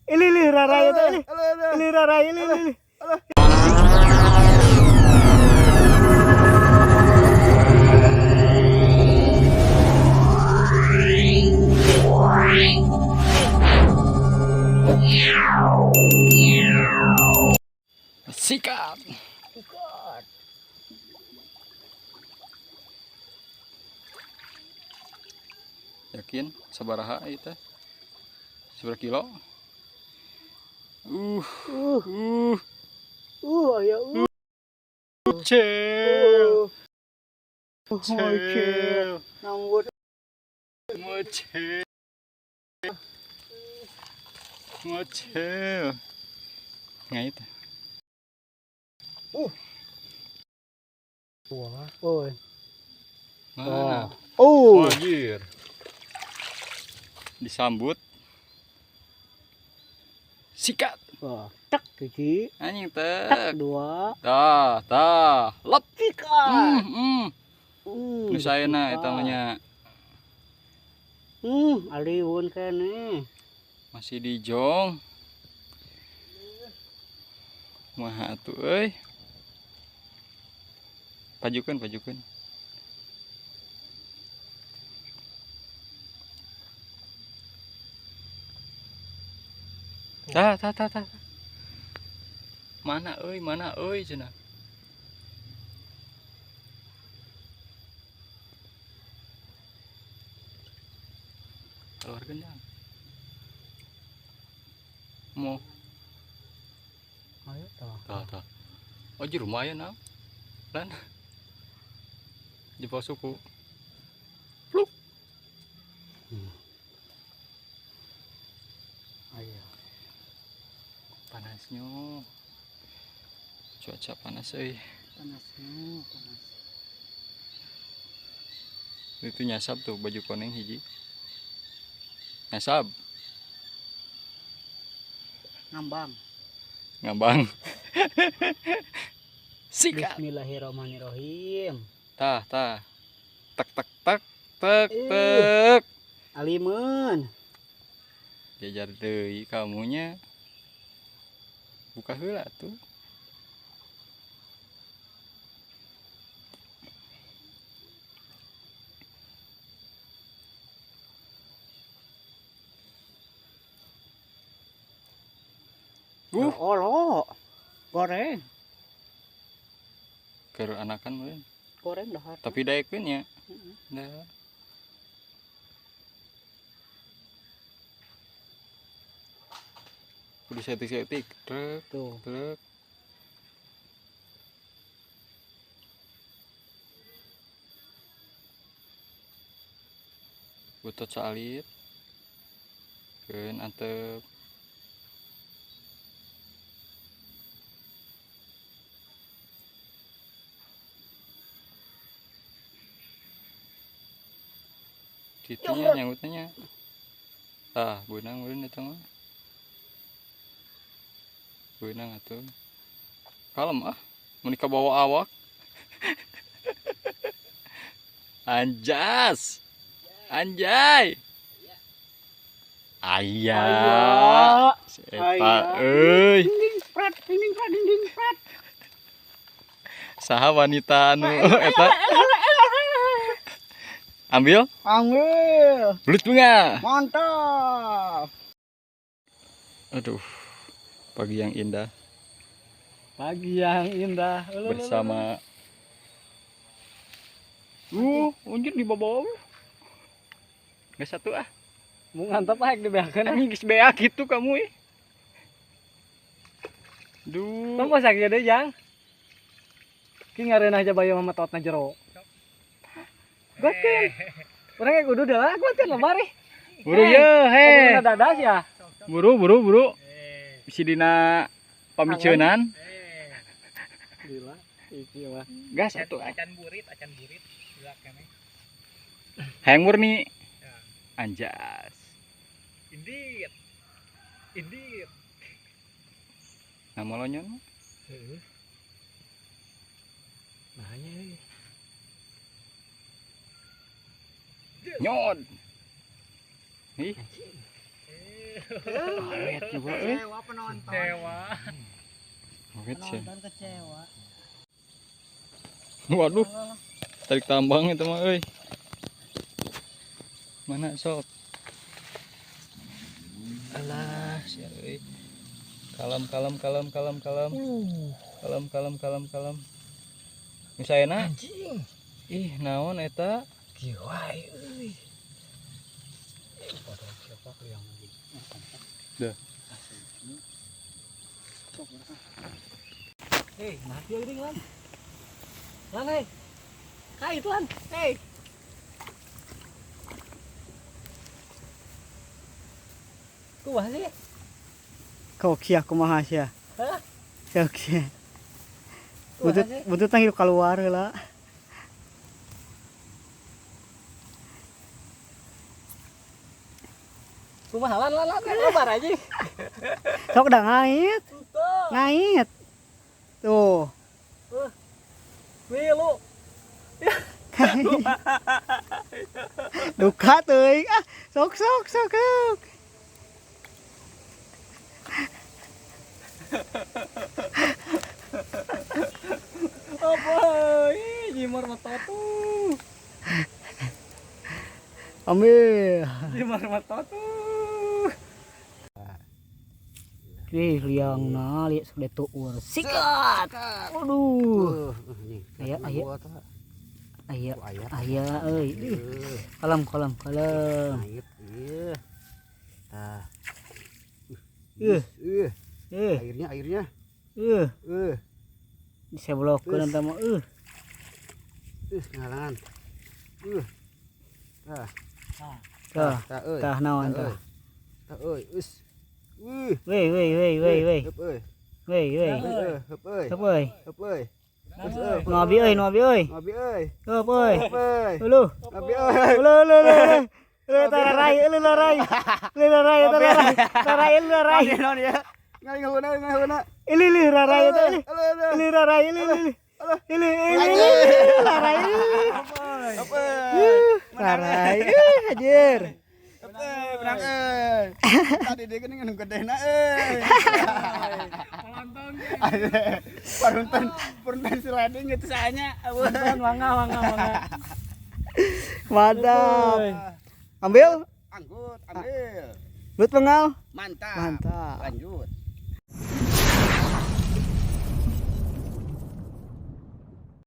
Ili raraya teh. Ili raraya ili. Sikat. Yakin sabaraha ieu teh? Seberapa kilo? Ya. Cel. Cel. Nanggut. Ngocel. Ngocel. Ngait. Wah, oi. Mana? Anjir. Disambut. Sikat. Wah, tak hiji, Anjing tak teh. dua. Tah. Lep. Sikat. Nu saeuna eta mah nya Aliwun kene. masih di jong. Kumaha atuh euy? Pajukeun. Tah. Mana euy cenah. Keluarkeun jang. Mau. Ayo tah. Tah. Oh, ji lumayan ah. Lan. Jempol suku. Pluk. Ayo. Panasnya. Cuaca panas euy. Panas. Itu nyasap tuh baju koneng hiji. Nyasap. Ngambang. Sikat. Bismillahirrahmanirrahim. Tah. Tek. Alimun. Jajar deui kamunya. Buka heula tuh. Olo. Goreng. Keur anakan meureun. Goreng dahar. Tapi daekeun nya. Da. Kudu setik. Trek. Tuh. Butot salit. Keun antep. Titinya nyangutnya. Tah, beunang meureun eta mah. Beunang atuh. Kalem ah. Mun ka bawa awak. Anjas. Anjay. Aya. Eta euy. Ding prat. Saha wanita anu eta? Ambil? Belut bunga. Mantap. Aduh. Pagi yang indah Ulah. bersama anjir di bawah. Geus satu ah. Mau ngantap aja dibeakeun. Anjing geus beak gitu kamu eh. Duh. Tong masak deui jang. Ki ngareunah aja bayu mah totna jero. Gotkeun. Urang ge kudu deula gotkeun lemari. Buru ye he. Dadas ya. Buru. Bisi dina pamiceunan. Gila, iki mah. Gas atuh. Acan burit gila kene. Hayang murni. Anjas. Indit. Nama lo nyon? Heeh. Bahaya euy. Nyod. Ih, Awet juga Kecewa penonton. Kecewa. Awet sih. Penonton kecewa. Waduh, tarik tambang itu mah euy. Mana sok? Alah, sia euy. Kalem. Kalem. Misalnya, Anjing. ih naon eta? Kiwai euy. Siapa yang lagi? Dah. Hei, mati geuning lan. Lan hei. Kait lan. Hei. Kumaha sih? kau kia kumaha sia Hah? kau kia Kumaha sih? butut tang hidup keluar heula Kumaha lan lebar aja. sok dah ngait Tuh. ngait tuh Milu. duka teuing sok Apa? Ih, jimar matotu. ambil Jimar matotu. liang na lihat sudah tuur sikat waduh aya euy kalem airnya diseblokkeun eta mah ngalangan tah naon tah euy weh heup euy Nabi euy Nabi euy heup euy heup euy ulu Nabi euy ulu tararai naon ya ngai ngaheuna ili rarai eta ili rarai rarai anjir benang euy tadi dia geuning gedena euy Paruntan sliding gitu saanya Mangga. mantap ambil anggut ambil lut pengal mantap mantap lanjut